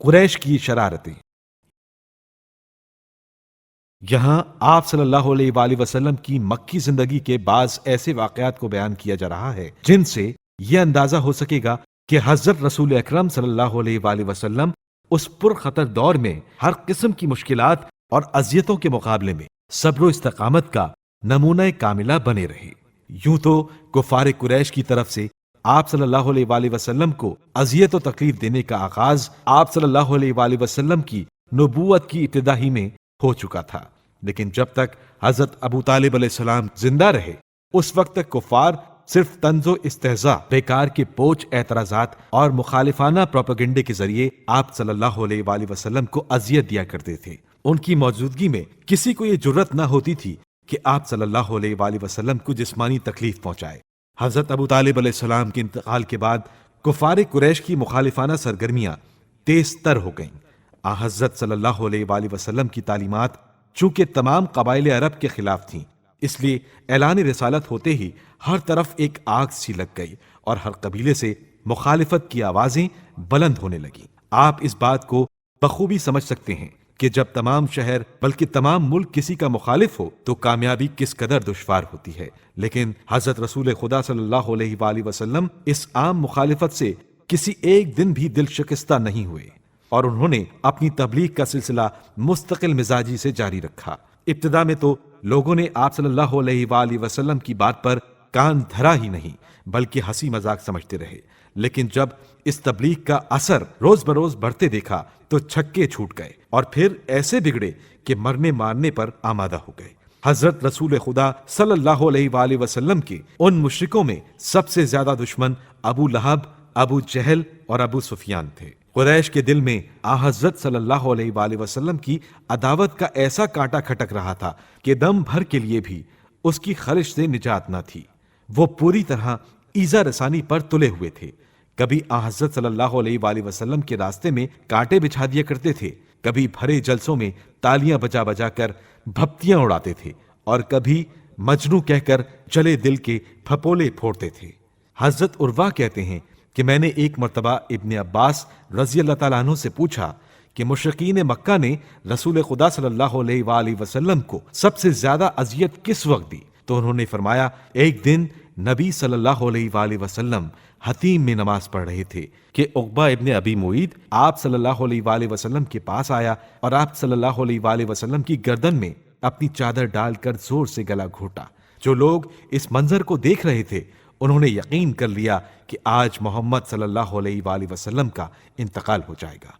قریش کی شرارتیں۔ یہاں آپ صلی اللہ علیہ وآلہ وسلم کی مکی زندگی کے بعض ایسے واقعات کو بیان کیا جا رہا ہے جن سے یہ اندازہ ہو سکے گا کہ حضرت رسول اکرم صلی اللہ علیہ وآلہ وسلم اس پرخطر دور میں ہر قسم کی مشکلات اور اذیتوں کے مقابلے میں صبر و استقامت کا نمونہ کاملہ بنے رہے۔ یوں تو کفار قریش کی طرف سے آپ صلی اللہ علیہ وآلہ وسلم کو اذیت و تکلیف دینے کا آغاز آپ صلی اللہ علیہ وآلہ وسلم کی نبوت کی ابتدا ہی میں ہو چکا تھا، لیکن جب تک حضرت ابو طالب علیہ السلام زندہ رہے اس وقت تک کفار صرف طنز و استہزاء، بیکار کے پوچھ اعتراضات اور مخالفانہ پروپیگنڈے کے ذریعے آپ صلی اللہ علیہ وآلہ وسلم کو اذیت دیا کرتے تھے۔ ان کی موجودگی میں کسی کو یہ جرت نہ ہوتی تھی کہ آپ صلی اللہ علیہ وآلہ وسلم کو جسمانی تکلیف پہنچائے۔ حضرت ابو طالب علیہ السلام کے انتقال کے بعد کفار قریش کی مخالفانہ سرگرمیاں تیز تر ہو گئیں۔ حضرت صلی اللہ علیہ وآلہ وسلم کی تعلیمات چونکہ تمام قبائل عرب کے خلاف تھیں، اس لیے اعلان رسالت ہوتے ہی ہر طرف ایک آگ سی لگ گئی اور ہر قبیلے سے مخالفت کی آوازیں بلند ہونے لگیں۔ آپ اس بات کو بخوبی سمجھ سکتے ہیں کہ جب تمام شہر بلکہ تمام ملک کسی کا مخالف ہو تو کامیابی کس قدر دشوار ہوتی ہے، لیکن حضرت رسول خدا صلی اللہ علیہ وآلہ وسلم اس عام مخالفت سے کسی ایک دن بھی دل شکستہ نہیں ہوئے اور انہوں نے اپنی تبلیغ کا سلسلہ مستقل مزاجی سے جاری رکھا۔ ابتدا میں تو لوگوں نے آپ صلی اللہ علیہ وآلہ وسلم کی بات پر کان دھرا ہی نہیں بلکہ ہنسی مذاق سمجھتے رہے، لیکن جب اس تبلیغ کا اثر روز بروز بڑھتے دیکھا تو چھکے چھوٹ گئے اور پھر ایسے بگڑے کہ مرنے مارنے پر آمادہ ہو گئے۔ حضرت رسول خدا صلی اللہ علیہ وآلہ وسلم کے ان مشرکوں میں سب سے زیادہ دشمن ابو لہب، ابو جہل اور ابو سفیان تھے۔ قریش کے دل میں حضرت صلی اللہ علیہ وآلہ وسلم کی عداوت کا ایسا کانٹا کھٹک رہا تھا کہ دم بھر کے لیے بھی اس کی خلش سے نجات نہ تھی۔ وہ پوری طرح ایذا رسانی پر تلے ہوئے تھے۔ کبھی حضرت صلی اللہ علیہ وآلہ وسلم کے راستے میں کانٹے بچھا دیا کرتے تھے، کبھی بھرے جلسوں میں تالیاں بجا بجا کر بھپتیاں اڑاتے تھے اور کبھی مجنوں کہہ کر جلے دل کے پھپولے پھوڑتے تھے۔ حضرت عروہ کہتے ہیں کہ میں نے ایک مرتبہ ابن عباس رضی اللہ تعالیٰ عنہ سے پوچھا کہ مشرکین مکہ نے رسول خدا صلی اللہ علیہ وآلہ وسلم کو سب سے زیادہ اذیت کس وقت دی؟ تو انہوں نے فرمایا، ایک دن نبی صلی اللہ علیہ وآلہ وسلم حتیم میں نماز پڑھ رہے تھے کہ عقبہ ابن ابی معیط آپ صلی اللہ علیہ وآلہ وسلم کے پاس آیا اور آپ صلی اللہ علیہ وآلہ وسلم کی گردن میں اپنی چادر ڈال کر زور سے گلا گھونٹا۔ جو لوگ اس منظر کو دیکھ رہے تھے انہوں نے یقین کر لیا کہ آج محمد صلی اللہ علیہ وآلہ وسلم کا انتقال ہو جائے گا۔